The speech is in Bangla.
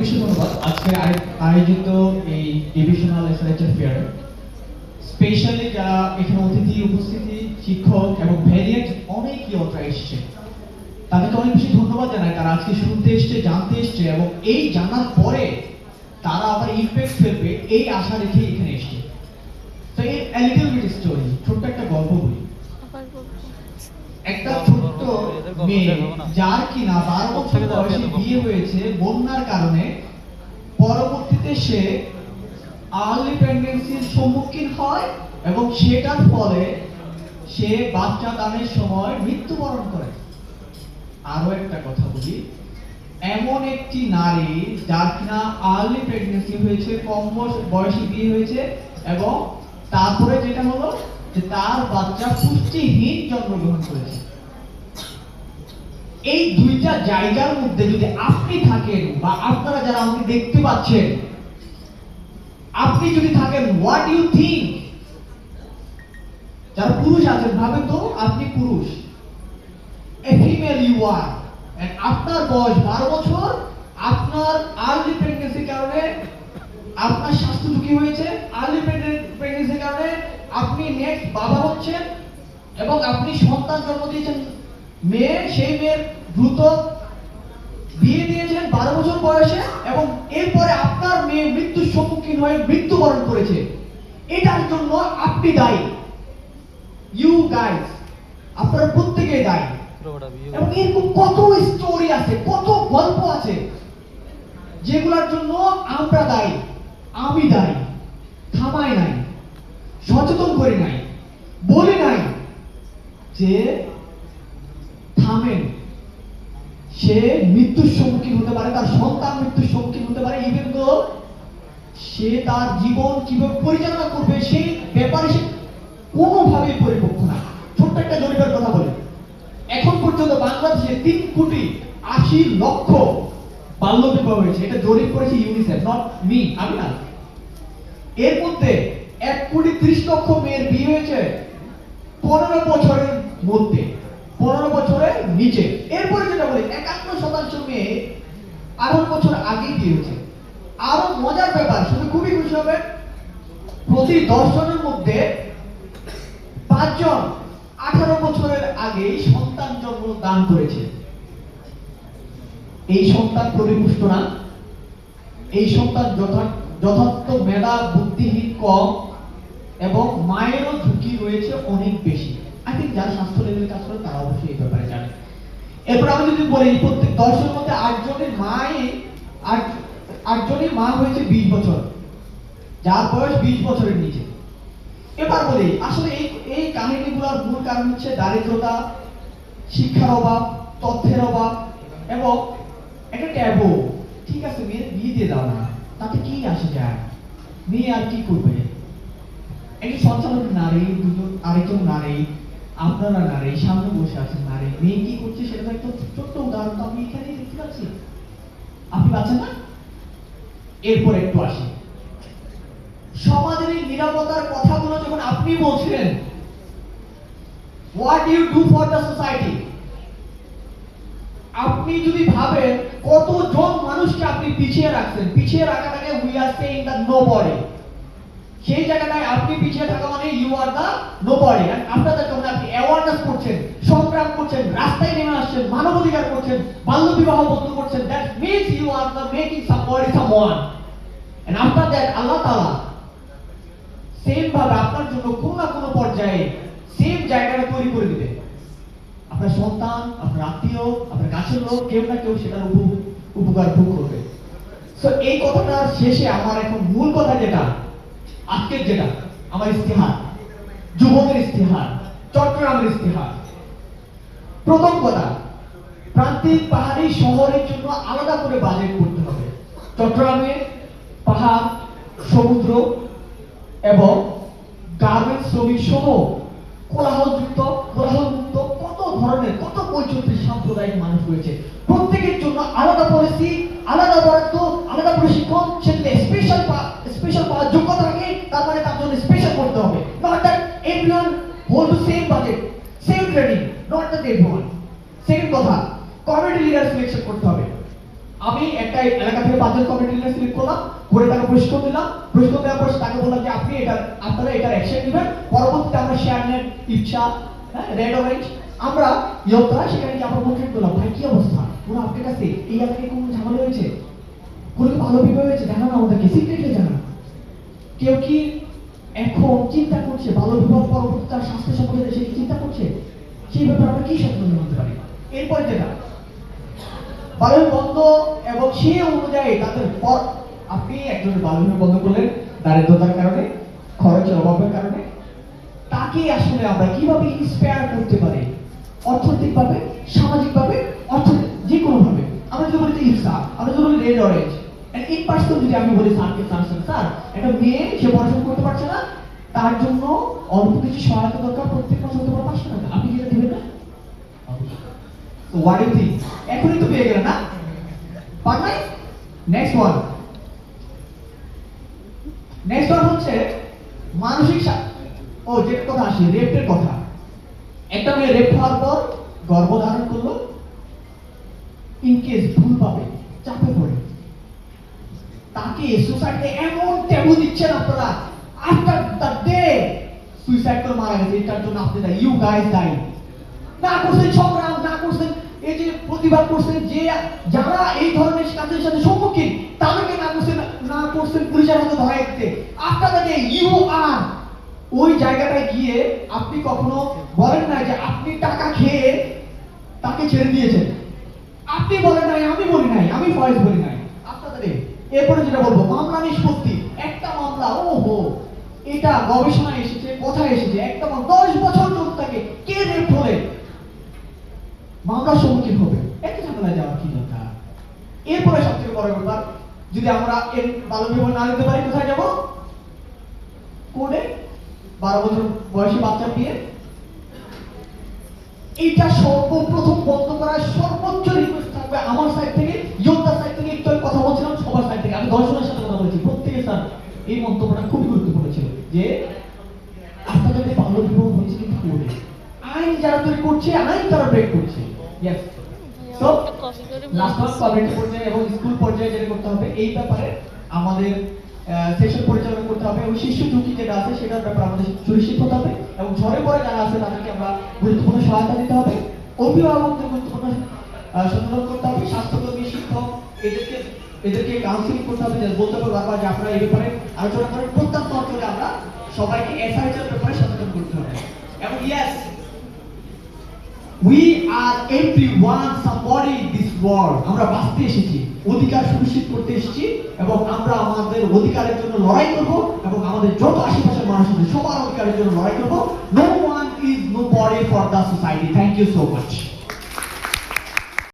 বেশি ধন্যবাদ আজকে আয়োজিত এই ডিভিশনাল এসএলএইচএস ফেয়ার, স্পেশালি যারা এখানে অতিথি উপস্থিতি শিক্ষক এবং ভ্যারিয়েন্ট অনেক ইয়তরা এসেছে, তাদেরকে অনেক বেশি ধন্যবাদ জানাই। তারা আজকে শুনতে এসছে, জানতে এসছে এবং এই জানার পরে তারা আবার ইমপ্যাক্ট ফেলবে এই আশা রেখে এখানে এসছে। তো এই লিটল বিট স্টোরি, ছোট্ট একটা গল্প বলি। একটা ছোট্ট মেয়ে যার কিনা 12 বছর বয়সে বিয়ে হয়েছে বন্যার কারণে, পরবর্তীতে সে আর্লি প্রেগন্যান্সির সম্মুখীন হয় এবং সেটার ফলে সে বাচ্চা দানের সময় মৃত্যুবরণ করে। আরো একটা কথা বলি, এমন একটি নারী যার কিনা আর্লি প্রেগন্যান্সি হয়েছে, কম বয়সে বিয়ে হয়েছে এবং তারপরে যেটা হলো যে তার বাচ্চা পুষ্টিহীন জন্মগ্রহণ করেছে। এই দুইটা জায়গার মধ্যে যদি আপনি থাকেন বা আপনারা যারা আমাকে দেখতে পাচ্ছেন, আপনি যদি থাকেন, হোয়াট ইউ থিঙ্ক? যারা পুরুষ আছেন ভাবেন তো, আপনি পুরুষ, a female you R, and আপনার বয়স 12 বছর, আপনার আর্লি প্রেগন্যান্সির কারণে আপনার স্বাস্থ্য ঝুঁকি হয়েছে, আর্লি প্রেগন্যান্সির কারণে আপনি নেক্সট বাবা হচ্ছেন এবং আপনি সন্তান জন্ম দিয়েছেন মেয়ে, সেই মেয়ের দ্রুত বিয়ে দিয়েছেন 12 বছর বয়সে এবং এরপরে আপনার মেয়ে মৃত্যুর সম্মুখীন হয়ে মৃত্যুবরণ করেছে। এটার জন্য আপনি দায়ী, ইউ গাইস, আপনারা প্রত্যেকেই দায়ী। এবং এরকম কত স্টোরি আছে, কত গল্প আছে যেগুলোর জন্য আমরা দায়ী, আমি দায়ী। থামাই নাই, সচেতন করি নাই, বলি নাই যে থামেন। সে মৃত্যুর সম্মুখীন হতে পারে, তার সন্তান মৃত্যুর সম্মুখীন হতে পারে, ইভেন তো সে তার জীবন কিভাবে পরিচালনা করবে সেই ব্যাপারে সে কোনোভাবেই পরিপক্ক না। ছোট্ট একটা জরিপের কথা বলি, এখন পর্যন্ত বাংলাদেশে 3,80,00,000 বাল্য বিবাহ হয়েছে। এটা জরিপ করেছে ইউনিসেফ, নট মি, আমি না। এর মধ্যে 1,30,00,000 মেয়ের বিয়ে হয়েছে 15 বছরের মধ্যে, 15 বছরের নিচে। এরপরে যেটা বলি, 51% মেয়ে 18 বছর আগেই বিয়ে হয়েছে। আরো মজার ব্যাপার, শুধু খুবই খুশি হবে, প্রতি 10 জনের মধ্যে 5 জন 18 বছরের আগেই সন্তান জন্ম দান করেছে। এই সন্তান পরিপুষ্ট না, এই সন্তান যথার্থ মেধা বুদ্ধিহীন কম এবং মায়েরও ঝুঁকি রয়েছে অনেক বেশি। আই থিঙ্ক যারা স্বাস্থ্য লেভেলে কাজ করে তারা অবশ্যই এই ব্যাপারে জানে। এরপর আমি যদি বলি, প্রত্যেক 10 জনের মধ্যে 8 জনের মা হয়েছে 20 বছর, যার বয়স 20 বছরের নিচে। এবার বলি, আসলে এই কাহিনীগুলোর মূল কারণ হচ্ছে দারিদ্রতা, শিক্ষার অভাব, তথ্যের অভাব এবং একটা ট্যাবু। ঠিক আছে, মেয়ের বিয়ে দিয়ে দাও না, তাতে কি আসে যায়, মেয়ে আর কি করবে? একটি সঞ্চালক নারী, আরেকজন নারী, আপনারা নারী, সামনে বসে আছেন নারী, মেয়ে কি করছে সেটা একটা ছোট্ট উদাহরণ তো আমি এখানেই দেখতে পাচ্ছি। আপনি পাচ্ছেন না? এরপর একটু আসি, সমাজের এই নিরাপত্তার কথাগুলো যখন আপনি বলছেন, what you do for the society, আপনি যদি ভাবেন কতজন মানুষকে আপনি পিছিয়ে রাখছেন, পিছিয়ে রাখাটাকে we are saying the nobody, সেই জায়গাটায় আপনি পিছিয়ে থাকা মানে you are the nobody. And after that যখন আপনি অ্যাওয়ারনেস করছেন, সংগ্রাম করছেন, রাস্তায় নেমে আসছেন, মানবাধিকার করছেন, বাল্য বিবাহ বন্ধ করছেন, that means you are the making somebody someone. And after that আল্লাহ তাআলা সেম ভাবে আপনার জন্য কোনো না কোনো পর্যায়ে সেম জায়গাটা তৈরি করে দিবে। আপনার সন্তান, আপনার আত্মীয়, আপনার কাছের লোক, কেউ না কেউ সেটার উপকার ভোগ করবে। সো এই কথাটার শেষে আমার এখন মূল কথা যেটা, আজকের যেটা আমার ইস্তেহার, যুবকের ইস্তেহার, চট্টগ্রামের ইস্তেহার। প্রথম কথা, প্রান্তিক পাহাড়ি শহরের জন্য আলাদা করে বাজেট করতে হবে। চট্টগ্রামে পাহাড়, সমুদ্র এবং গার্মেন্টস শ্রমিক সহ কোলাহলমুক্ত কত ধরনের, কত বৈচিত্র্যের সাম্প্রদায়িক মানুষ রয়েছে। প্রত্যেকের জন্য আলাদা পলিসি, আলাদা বরাদ্দ, আলাদা প্রশিক্ষণ, সেটাতে স্পেশাল পাওয়ার যোগ্যতা থাকে, তার মানে তার জন্য স্পেশাল করতে হবে। Not that everyone hold to same budget, same training, not that everyone. Second কথা, কমিউনিটি লিডার সিলেকশন করতে হবে। আমি একটা এলাকা থেকে 5 জন কমিউনিটি লিডার সিলেক্ট করলাম, করে তাকে প্রশিক্ষণ দিলাম, প্রশিক্ষণ দেওয়ার পর তাকে বললাম যে আপনি আপনারা এটার অ্যাকশন নেবেন। পরবর্তীতে আমরা শেয়ার নেট, ইচ্ছা, হ্যাঁ, রেড অরেঞ্জ, আমরা ইয়ত্রা সেখানে গিয়ে আমরা মোটিভেট করলাম, ভাই কি অবস্থা, কোনো আপনার কাছে এই এলাকায় কোনো ঝামেলা হয়েছে, কোনো কি ভালো বিপদ হয়েছে, জানান আমাদেরকে, সিক্রেটলি জানান। কেউ কি এখন চিন্তা করছে ভালো বিপদ পরবর্তী তার স্বাস্থ্য সম্পর্কে সে কি চিন্তা করছে, সেই ব্যাপারে আমরা কি সচেতন হতে পারি। এরপরে যেটা বাল্য বন্ধ এবং সেই অনুযায়ী তাদের পর আপনি একজনের বাল্য বন্ধ করলেন দারিদ্রতার কারণে, খরচের অভাবের কারণে, তাকে আসলে আমরা কিভাবে ইন্সপায়ার করতে পারি, অর্থনৈতিকভাবে, সামাজিকভাবে, যে কোনো ভাবে। আমরা যদি বলি ইফসা, আমরা যদি বলি রেড অরেঞ্জ, ইন পার্সন যদি আমি বলি স্যারকে, স্যার একটা মেয়ে সে পড়াশোনা করতে পারছে না, তার জন্য অল্প কিছু সহায়তা দরকার, প্রত্যেক মাসে হতে পারে 500 টাকা, আপনি যেটা দিবেন না? What you think? এখনই তো পেয়ে গেলেন না? পার নাই? নেক্সট ওয়ান হচ্ছে মানসিক ও যেটা কথা আসে রেপের কথা। একটা মেয়ে রেপ হওয়ার পর গর্ভধারণ করলো, ইন কেস ভুল পাবে, চাপে পড়ে, তাকে সোসাইটিতে এমন ট্যাবু দিচ্ছেন আপনারা, আফটার দ্য ডে সুইসাইড করে মারা গেছে, এটার জন্য আপনি দায়ী, ইউ গাইস দায়ী। না করছেন সংগ্রাম, না করছেন এই যে প্রতিবাদ করছেন, যে যারা এই ধরনের কাজের সাথে সম্মুখীন তাদেরকে না করছেন পুলিশের হাতে ধরাই দিতে, after the day you are ওই জায়গাটায় গিয়ে আপনি কখনো বলেন না যে আপনি টাকা খেয়ে তাকে ছেড়ে দিয়েছেন, আপনি বলেন নাই, আমি বলি নাই, আমি ফয়েজ বলি নাই, আপনাদের। এরপরে যেটা বলবো মামলা নিষ্পত্তি, একটা মামলা, ওহো এটা গবেষণায় এসেছে, কোথায় এসেছে, একটা 10 বছর চলতে থাকে, কে রেপ হলে মামলার সম্মুখীন হবে, এত ঝামেলা যাওয়ার কি দরকার। এরপরে সবথেকে বড় ব্যাপার, যদি আমরা এর বাল্য বিবাহ না দিতে পারি, কোথায় যাব? কোর্টে 12 বছর বয়সী বাচ্চা বিয়ে। এটা সর্বপ্রথম বন্ধ করার সর্বোচ্চ রিকোয়েস্ট থাকবে আমার সাইড থেকে, যোদ্ধার সাইড থেকে, একটু কথা বলছিলাম সবার সাইড থেকে, আমি দর্শনের সাথে কথা বলছি, প্রত্যেকে স্যার এই মন্তব্যটা খুবই গুরুত্বপূর্ণ ছিল যে আপনাদের বাল্য বিবাহ হয়েছে কিন্তু কোর্টে, আইন যারা তৈরি করছে, আইন তারা ব্রেক করছে। ইয়েস, সো লাস্ট কমিউনিটি পর্যায়ে এবং স্কুল পর্যায়ে যেটা করতে হবে, এই ব্যাপারে আমাদের সেশন পরিচালনা করতে হবে, এবং শিশু ঝুঁকি যেটা আছে সেটার ব্যাপারে আমাদের সুনিশ্চিত হতে হবে, এবং ঝড়ে পড়ে যারা আছে তাদেরকে আমরা গুরুত্বপূর্ণ সহায়তা দিতে হবে, অভিভাবকদের গুরুত্বপূর্ণ সচেতন করতে হবে, স্বাস্থ্যকর্মী, শিক্ষক, এদেরকে কাউন্সিলিং করতে হবে, বলতে হবে বারবার যে আপনারা এই ব্যাপারে আলোচনা করেন, প্রত্যন্ত অঞ্চলে আমরা সবাইকে এসআইএস এর ব্যাপারে সচেতন করতে হবে। এবং yes, we are everyone somebody in this world, আমরা বাঁচতে এসেছি, অধিকার সুনিশ্চিত করতে এসেছি, এবং আমরা আমাদের অধিকারের জন্য লড়াই করব, এবং আমাদের যত আশেপাশের মানুষ আছে সবার অধিকারের জন্য লড়াই করব। No one is nobody for the society. Thank you so much.